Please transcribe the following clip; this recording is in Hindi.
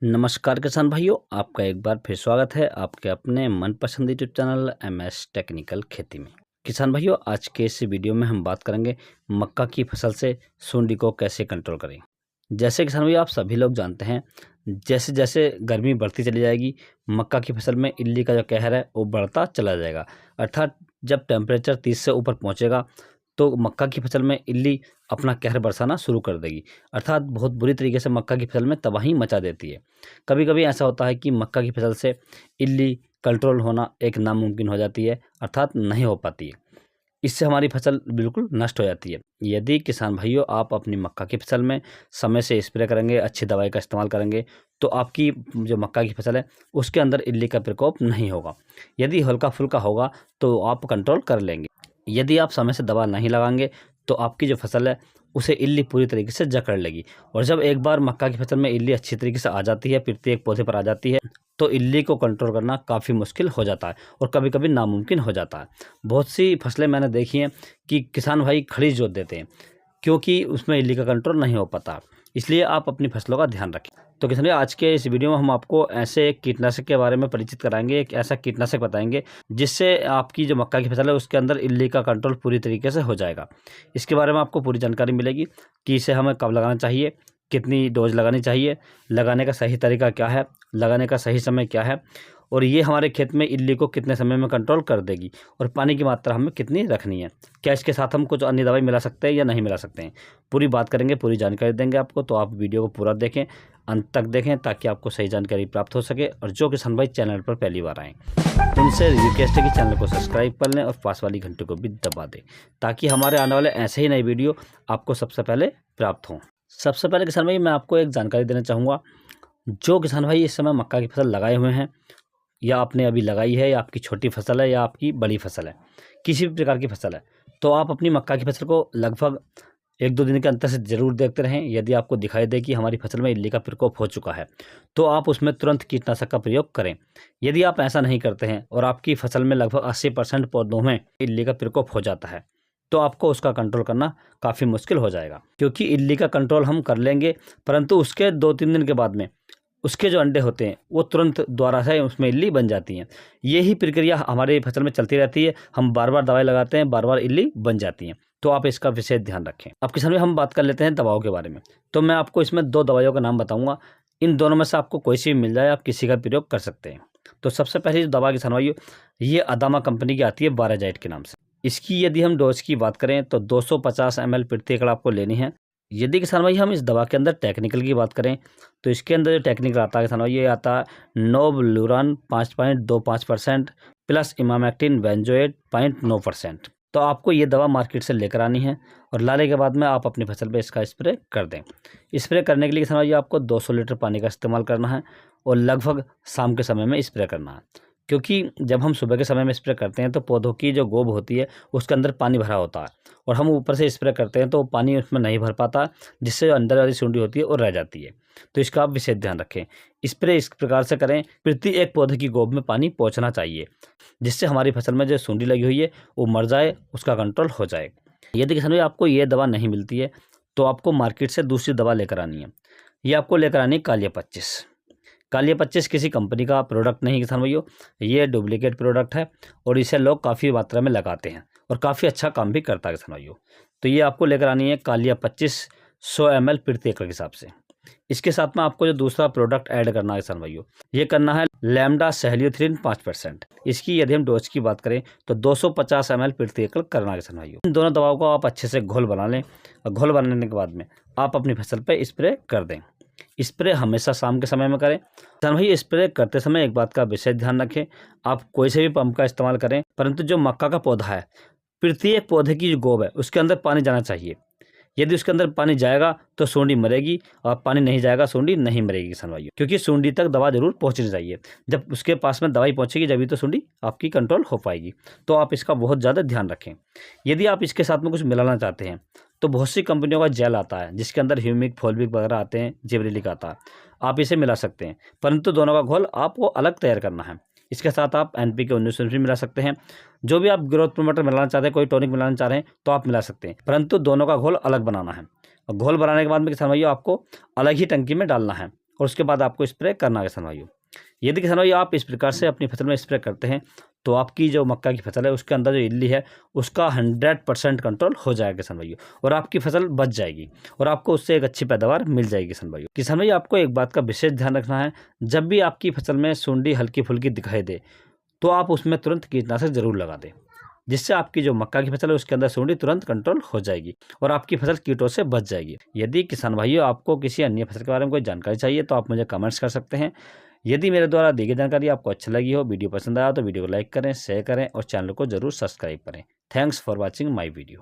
नमस्कार किसान भाइयों, आपका एक बार फिर स्वागत है आपके अपने मनपसंद यूट्यूब चैनल एमएस टेक्निकल खेती में। किसान भाइयों, आज के इस वीडियो में हम बात करेंगे मक्का की फसल से सुंडी को कैसे कंट्रोल करें। जैसे किसान भाइयों, आप सभी लोग जानते हैं, जैसे जैसे गर्मी बढ़ती चली जाएगी, मक्का की फसल में इल्ली का जो कहर है वो बढ़ता चला जाएगा। अर्थात जब टेम्परेचर 30 से ऊपर पहुँचेगा तो मक्का की फसल में इल्ली अपना कहर बरसाना शुरू कर देगी। अर्थात बहुत बुरी तरीके से मक्का की फसल में तबाही मचा देती है। कभी कभी ऐसा होता है कि मक्का की फसल से इल्ली कंट्रोल होना एक नामुमकिन हो जाती है, अर्थात नहीं हो पाती है। इससे हमारी फसल बिल्कुल नष्ट हो जाती है। यदि किसान भाइयों आप अपनी मक्का की फसल में समय से स्प्रे करेंगे, अच्छी दवाई का इस्तेमाल करेंगे, तो आपकी जो मक्का की फसल है उसके अंदर इल्ली का प्रकोप नहीं होगा। यदि हल्का फुल्का होगा तो आप कंट्रोल कर लेंगे। यदि आप समय से दवा नहीं लगाएंगे तो आपकी जो फसल है उसे इल्ली पूरी तरीके से जकड़ लेगी। और जब एक बार मक्का की फसल में इल्ली अच्छी तरीके से आ जाती है, प्रत्येक पौधे पर आ जाती है, तो इल्ली को कंट्रोल करना काफ़ी मुश्किल हो जाता है और कभी कभी नामुमकिन हो जाता है। बहुत सी फसलें मैंने देखी हैं कि किसान भाई खड़ी जोत देते हैं क्योंकि उसमें इल्ली का कंट्रोल नहीं हो पाता। इसलिए आप अपनी फसलों का ध्यान रखें। तो किसान भाई, आज के इस वीडियो में हम आपको ऐसे एक कीटनाशक के बारे में परिचित कराएंगे, एक ऐसा कीटनाशक बताएंगे जिससे आपकी जो मक्का की फसल है उसके अंदर इल्ली का कंट्रोल पूरी तरीके से हो जाएगा। इसके बारे में आपको पूरी जानकारी मिलेगी कि इसे हमें कब लगाना चाहिए, कितनी डोज लगानी चाहिए, लगाने का सही तरीका क्या है, लगाने का सही समय क्या है, और ये हमारे खेत में इल्ली को कितने समय में कंट्रोल कर देगी, और पानी की मात्रा हमें कितनी रखनी है, क्या इसके साथ हम कुछ अन्य दवाई मिला सकते हैं या नहीं मिला सकते हैं। पूरी बात करेंगे, पूरी जानकारी देंगे आपको। तो आप वीडियो को पूरा देखें, अंत तक देखें, ताकि आपको सही जानकारी प्राप्त हो सके। और जो किसान भाई चैनल पर पहली बार आएँ उनसे रिक्वेस्ट है कि चैनल को सब्सक्राइब कर लें और पास वाली घंटे को भी दबा दें, ताकि हमारे आने वाले ऐसे ही नए वीडियो आपको सबसे पहले प्राप्त हों। सबसे पहले किसान भाई मैं आपको एक जानकारी देना चाहूँगा। जो किसान भाई इस समय मक्का की फसल लगाए हुए हैं, या आपने अभी लगाई है, या आपकी छोटी फसल है, या आपकी बड़ी फसल है, किसी भी प्रकार की फसल है, तो आप अपनी मक्का की फसल को लगभग 1-2 दिन के अंतर से ज़रूर देखते रहें। यदि आपको दिखाई दे कि हमारी फसल में इल्ली का प्रकोप हो चुका है तो आप उसमें तुरंत कीटनाशक का प्रयोग करें। यदि आप ऐसा नहीं करते हैं और आपकी फसल में लगभग 80% पौधों में इल्ली का प्रकोप हो जाता है, तो आपको उसका कंट्रोल करना काफ़ी मुश्किल हो जाएगा। क्योंकि इल्ली का कंट्रोल हम कर लेंगे, परंतु उसके 2-3 दिन के बाद में उसके जो अंडे होते हैं वो तुरंत दोबारा से उसमें इल्ली बन जाती हैं। यही प्रक्रिया हमारे फसल में चलती रहती है। हम बार बार दवाई लगाते हैं, बार बार इल्ली बन जाती हैं। तो आप इसका विशेष ध्यान रखें। अब किसान भाई हम बात कर लेते हैं दवाओं के बारे में। तो मैं आपको इसमें 2 दवाइयों का नाम बताऊंगा। इन दोनों में से आपको कोई सी भी मिल जाए, आप किसी का प्रयोग कर सकते हैं। तो सबसे पहली जो दवा किसान भाई, ये अदामा कंपनी की आती है बाराजाइट के नाम से। इसकी यदि हम डोज की बात करें तो 250 ml प्रति एकड़ आपको लेनी है। यदि किसान भाई हम इस दवा के अंदर टेक्निकल की बात करें तो इसके अंदर जो टेक्निकल आता है किसान भाई, ये आता है नोवलुरान 5.25% प्लस इमामेक्टिन बेंजोएट 0.9%। तो आपको ये दवा मार्केट से लेकर आनी है और लाने के बाद में आप अपनी फसल पे इसका स्प्रे कर दें। स्प्रे करने के लिए किसान भाई आपको 200 लीटर पानी का इस्तेमाल करना है और लगभग शाम के समय में स्प्रे करना है। क्योंकि जब हम सुबह के समय में स्प्रे करते हैं तो पौधों की जो गोब होती है उसके अंदर पानी भरा होता है, और हम ऊपर से स्प्रे करते हैं तो पानी उसमें नहीं भर पाता, जिससे जो अंदर वाली सुंडी होती है वो रह जाती है। तो इसका आप विशेष ध्यान रखें। स्प्रे इस प्रकार से करें, प्रति एक पौधे की गोब में पानी पहुंचना चाहिए, जिससे हमारी फसल में जो सुंडी लगी हुई है वो मर जाए, उसका कंट्रोल हो जाए। यदि किसान भाई आपको ये दवा नहीं मिलती है तो आपको मार्केट से दूसरी दवा लेकर आनी है। ये आपको लेकर आनी है कालिया 25। कालिया 25 किसी कंपनी का प्रोडक्ट नहीं किसान भाइयों, ये डुप्लीकेट प्रोडक्ट है और इसे लोग काफ़ी मात्रा में लगाते हैं और काफ़ी अच्छा काम भी करता है किसान भाइयों। तो ये आपको लेकर आनी है कालिया 25 100 ml प्रति एकड़ के हिसाब से। इसके साथ में आपको जो दूसरा प्रोडक्ट ऐड करना है किसान भाइयों, ये करना है लैम्डा सेल्यूथ्रिन 5%। इसकी यदि हम डोज की बात करें तो 250 ml प्रति एकड़ करना है किसान भाइयों। इन दोनों दवाओं को आप अच्छे से घोल बना लें और घोल बनाने के बाद में आप अपनी फसल पर स्प्रे कर दें। स्प्रे हमेशा शाम के समय में करें। किसान भाई स्प्रे करते समय एक बात का विशेष ध्यान रखें, आप कोई से भी पंप का इस्तेमाल करें, परंतु जो मक्का का पौधा है, प्रत्येक पौधे की जो गोब है उसके अंदर पानी जाना चाहिए। यदि उसके अंदर पानी जाएगा तो सूंडी मरेगी, और पानी नहीं जाएगा सूंडी नहीं मरेगी किसान भाइयों। क्योंकि सूंडी तक दवा जरूर पहुंचनी चाहिए। जब उसके पास में दवाई पहुंचेगी जब तो सूंडी आपकी कंट्रोल हो पाएगी। तो आप इसका बहुत ज़्यादा ध्यान रखें। यदि आप इसके साथ में कुछ मिलाना चाहते हैं तो बहुत सी कंपनियों का जेल आता है जिसके अंदर ह्यूमिक फोल्विक वगैरह आते हैं, जिब्रेलिक आता है, आप इसे मिला सकते हैं। परंतु दोनों का घोल आपको अलग तैयार करना है। इसके साथ आप NPK 19 भी मिला सकते हैं। जो भी आप ग्रोथ प्रमोटर मिलाना चाहते हैं, कोई टॉनिक मिलाना चाह रहे हैं तो आप मिला सकते हैं, परंतु दोनों का घोल अलग बनाना है। और घोल बनाने के बाद में किसान भाइयों आपको अलग ही टंकी में डालना है और उसके बाद आपको स्प्रे करना है किसान भाइयों। यदि किसान भाइयों आप इस प्रकार से अपनी फसल में स्प्रे करते हैं तो आपकी जो मक्का की फसल है उसके अंदर जो इल्ली है उसका 100% कंट्रोल हो जाएगा किसान भाइयों, और आपकी फसल बच जाएगी और आपको उससे एक अच्छी पैदावार मिल जाएगी किसान भाइयों। किसान भाइयों आपको एक बात का विशेष ध्यान रखना है, जब भी आपकी फसल में सुंडी हल्की फुल्की दिखाई दे तो आप उसमें तुरंत कीटनाशक जरूर लगा दें, जिससे आपकी जो मक्का की फसल है उसके अंदर सुंडी तुरंत कंट्रोल हो जाएगी और आपकी फसल कीटों से बच जाएगी। यदि किसान भाइयों आपको किसी अन्य फसल के बारे में कोई जानकारी चाहिए तो आप मुझे कमेंट्स कर सकते हैं। यदि मेरे द्वारा दी गई जानकारी आपको अच्छी लगी हो, वीडियो पसंद आया तो वीडियो को लाइक करें, शेयर करें और चैनल को जरूर सब्सक्राइब करें। Thanks for watching my video.